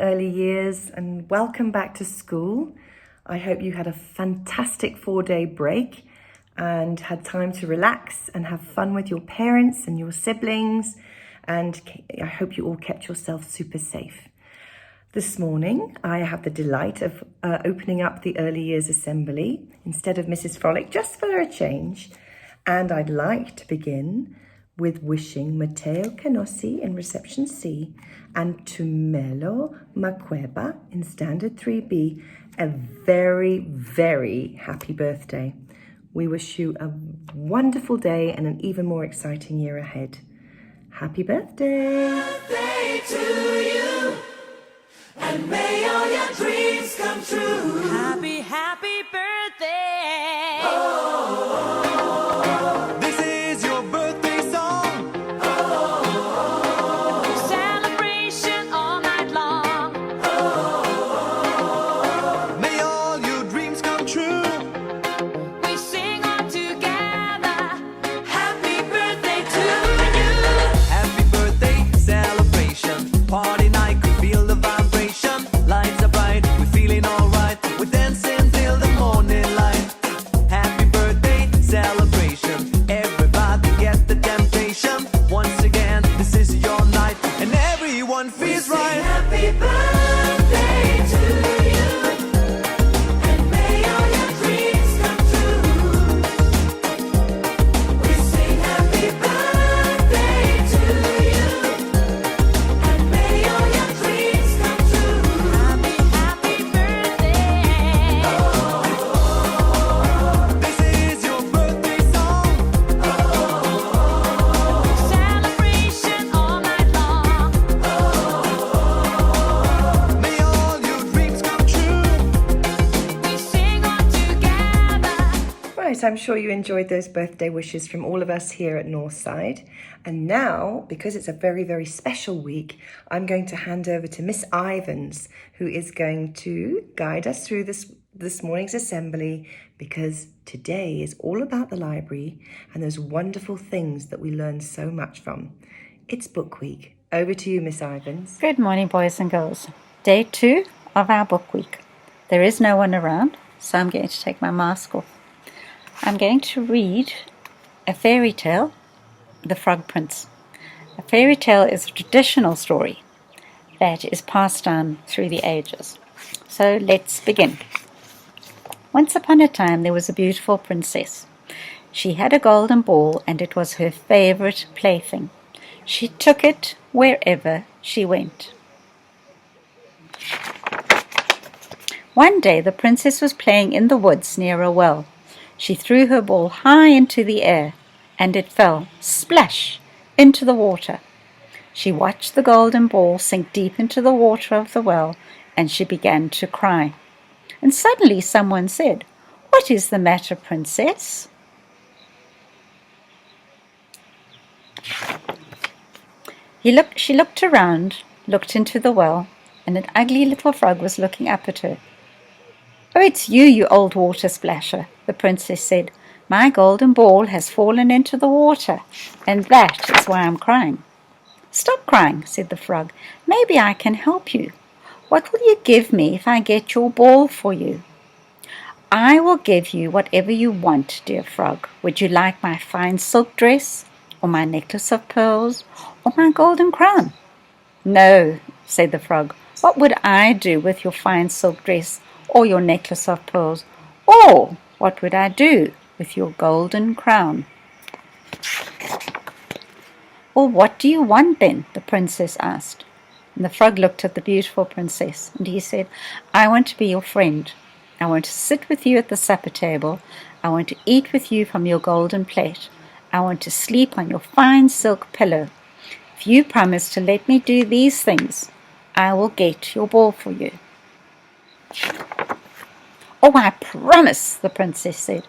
early years and welcome back to school. I hope you had a fantastic 4-day break and had time to relax and have fun with your parents and your siblings, and I hope you all kept yourself super safe. This morning, I have the delight of opening up the Early Years Assembly instead of Mrs. Frolic, just for a change. And I'd like to begin with wishing Mateo Canosi in Reception C and Tumelo Makweba in Standard 3B a very, very happy birthday. We wish you a wonderful day and an even more exciting year ahead. Happy birthday! Birthday to you, and may all your dreams come true. Happy, happy birthday! This is your birthday song. Celebration all night long. May all your dreams come true. We sing all together. Happy birthday to you. Happy birthday celebration. Party night, could feel the vibration. Lights are bright, we're feeling alright. We're dancing till the morning light. Happy birthday celebration. Everybody get the temptation. Once again, this is your night, and everyone feels right. Happy birthday to you, and may all your dreams come true. We sing happy birthday to you, and may all your dreams come true. Happy, happy birthday! This is your birthday song. Celebration all night long. May all your dreams come true. We sing all together. Right, I'm sure you enjoyed those birthday wishes from all of us here at Northside. And now, because it's a very, very special week, I'm going to hand over to Miss Ivans, who is going to guide us through this morning's assembly, because today is all about the library and those wonderful things that we learn so much from. It's book week. Over to you, Miss Ivans. Good morning, boys and girls. Day 2 of our book week. There is no one around, so I'm going to take my mask off. I'm going to read a fairy tale, The Frog Prince. A fairy tale is a traditional story that is passed down through the ages. So let's begin. Once upon a time there was a beautiful princess. She had a golden ball, and it was her favorite plaything. She took it wherever she went. One day the princess was playing in the woods near a well. She threw her ball high into the air, and it fell, splash, into the water. She watched the golden ball sink deep into the water of the well, and she began to cry. And suddenly someone said, "What is the matter, princess?" She looked around, looked into the well, and an ugly little frog was looking up at her. "Oh, it's you, you old water splasher," the princess said. "My golden ball has fallen into the water, and that is why I'm crying." "Stop crying," said the frog. "Maybe I can help you. What will you give me if I get your ball for you?" "I will give you whatever you want, dear frog. Would you like my fine silk dress, or my necklace of pearls, or my golden crown?" "No," said the frog. "What would I do with your fine silk dress, or your necklace of pearls? Or what would I do with your golden crown?" "Well, what do you want then?" the princess asked. And the frog looked at the beautiful princess, and he said, "I want to be your friend. I want to sit with you at the supper table. I want to eat with you from your golden plate. I want to sleep on your fine silk pillow. If you promise to let me do these things, I will get your ball for you." "Oh, I promise," the princess said.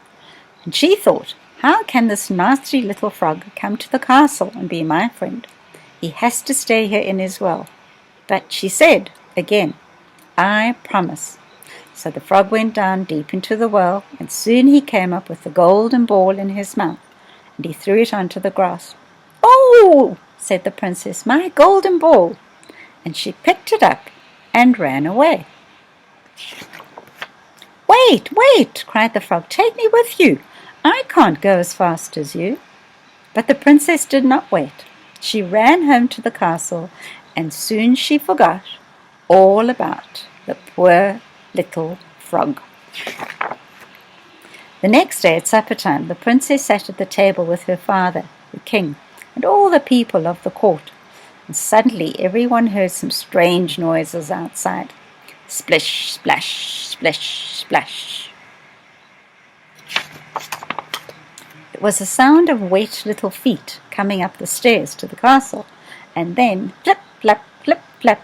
And she thought, how can this nasty little frog come to the castle and be my friend? He has to stay here in his well. But she said again, "I promise." So the frog went down deep into the well, and soon he came up with the golden ball in his mouth, and he threw it onto the grass. "Oh," said the princess, "my golden ball." And she picked it up and ran away. "Wait, wait!" cried the frog. "Take me with you. I can't go as fast as you." But the princess did not wait. She ran home to the castle, and soon she forgot all about the poor little frog. The next day at supper time, the princess sat at the table with her father, the king, and all the people of the court. And suddenly everyone heard some strange noises outside. Splish, splash, splish, splash. It was the sound of wet little feet coming up the stairs to the castle, and then flip, flap, flip, flap.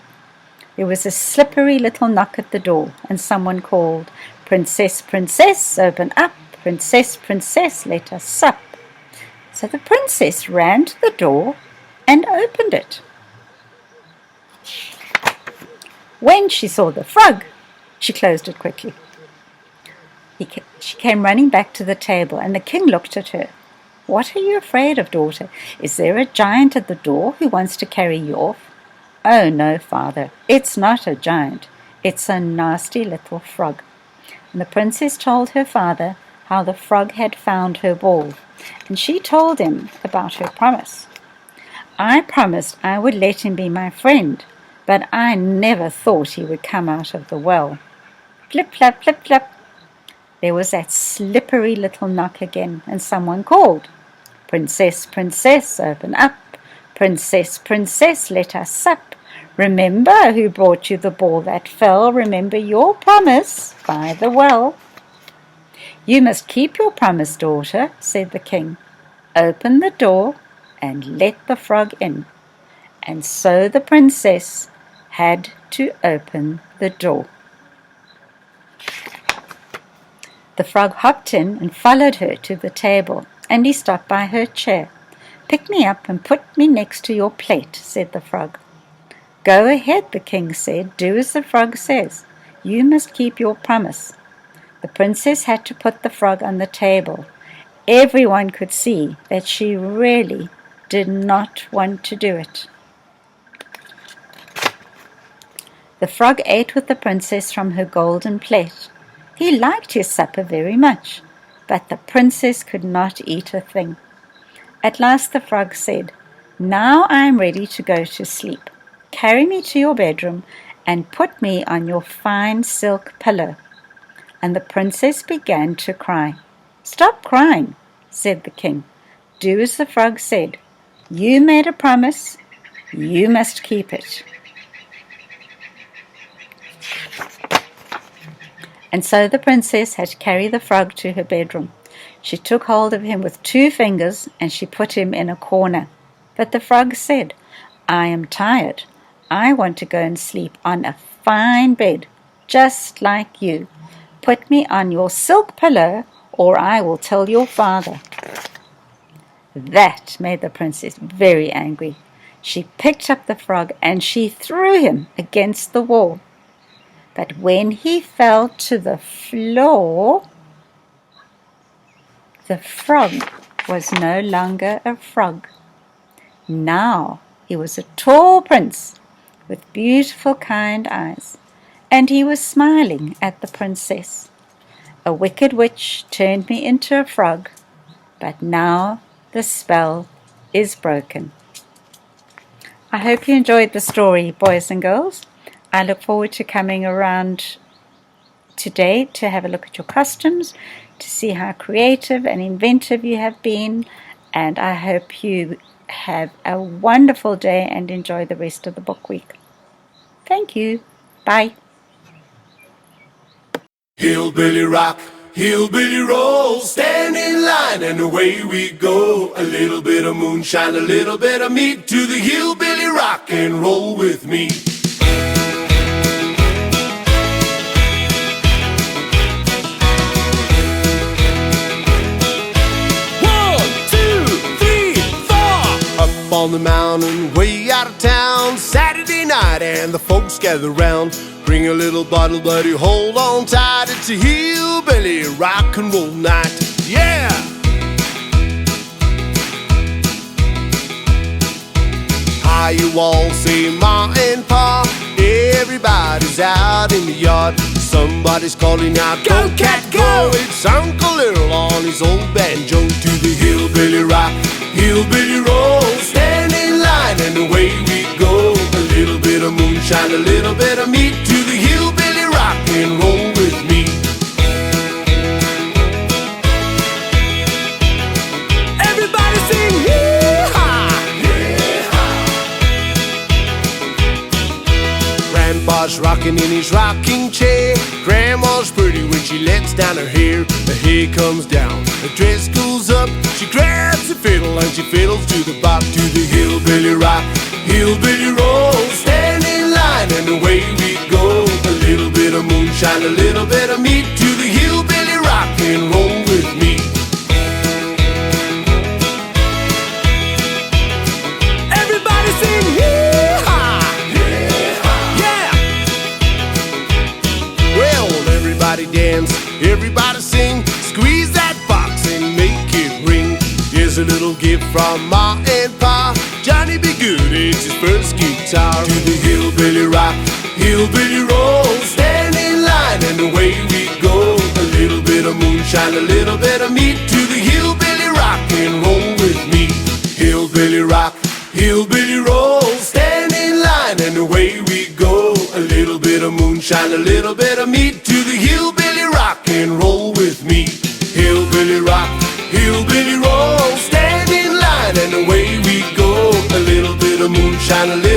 There was a slippery little knock at the door, and someone called, "Princess, princess, open up! Princess, princess, let us sup!" So the princess ran to the door and opened it. When she saw the frog, she closed it quickly. She came running back to the table, and the king looked at her. "What are you afraid of, daughter? Is there a giant at the door who wants to carry you off?" "Oh, no, father, it's not a giant. It's a nasty little frog." And the princess told her father how the frog had found her ball, and she told him about her promise. "I promised I would let him be my friend, but I never thought he would come out of the well." Flip, flap, flip, flap. There was that slippery little knock again, and someone called, "Princess, princess, open up! Princess, princess, let us sup! Remember who brought you the ball that fell. Remember your promise by the well." "You must keep your promise, daughter," said the king. "Open the door and let the frog in." And so the princess had to open the door. The frog hopped in and followed her to the table, and he stopped by her chair. "Pick me up and put me next to your plate," said the frog. "Go ahead," the king said. "Do as the frog says. You must keep your promise." The princess had to put the frog on the table. Everyone could see that she really did not want to do it. The frog ate with the princess from her golden plate. He liked his supper very much, but the princess could not eat a thing. At last the frog said, "Now I am ready to go to sleep. Carry me to your bedroom and put me on your fine silk pillow." And the princess began to cry. "Stop crying," said the king. "Do as the frog said. You made a promise. You must keep it." And so the princess had to carry the frog to her bedroom. She took hold of him with 2 fingers and she put him in a corner. But the frog said, "I am tired. I want to go and sleep on a fine bed, just like you. Put me on your silk pillow or I will tell your father." That made the princess very angry. She picked up the frog and she threw him against the wall. But when he fell to the floor, the frog was no longer a frog. Now he was a tall prince with beautiful kind eyes, and he was smiling at the princess. "A wicked witch turned me into a frog, but now the spell is broken." I hope you enjoyed the story, boys and girls. I look forward to coming around today to have a look at your costumes, to see how creative and inventive you have been, and I hope you have a wonderful day and enjoy the rest of the book week. Thank you. Bye. Hillbilly rock, hillbilly roll, stand in line and away we go. A little bit of moonshine, a little bit of meat to the hillbilly rock and roll with me. On the mountain, way out of town, Saturday night, and the folks gather round. Bring a little bottle, buddy, hold on tight. It's a hillbilly rock and roll night. Yeah! Hi, you all say ma and pa. Everybody's out in the yard. Somebody's calling out, go cat go! It's Uncle Earl on his old banjo. To the hillbilly rock, hillbilly roll. Stand in line and away we go. A little bit of moonshine, a little bit of meat. To the hillbilly rock and roll with me. Everybody sing hee-haw! Grandpa's rocking in his rocking chair. Grandma's pretty when she lets down her hair. The hair comes down, the dress goes up. She grabs the fiddle and she fiddles to the bop. To the hillbilly rock, hillbilly roll. Stand in line and away we go. A little bit of moonshine, a little bit of meat. To the hillbilly rock and roll with me. Everybody sing hee-haw! Yeah! Well, everybody dance, everybody sing. Squeeze that box and make it ring. Here's a little gift from Ma and Pa. Johnny be good, it's his first guitar. To the hillbilly rock, hillbilly roll. Stand in line and away we go. A little bit of moonshine, a little bit of meat. To the hillbilly rock and roll with me. Hillbilly rock, hillbilly roll. Stand in line and away we go. A little bit of moonshine, a little bit of meat. To the hillbilly rock and roll with me. Hillbilly rock, hillbilly roll. Stand in line and away we go. A little bit of moonshine, a little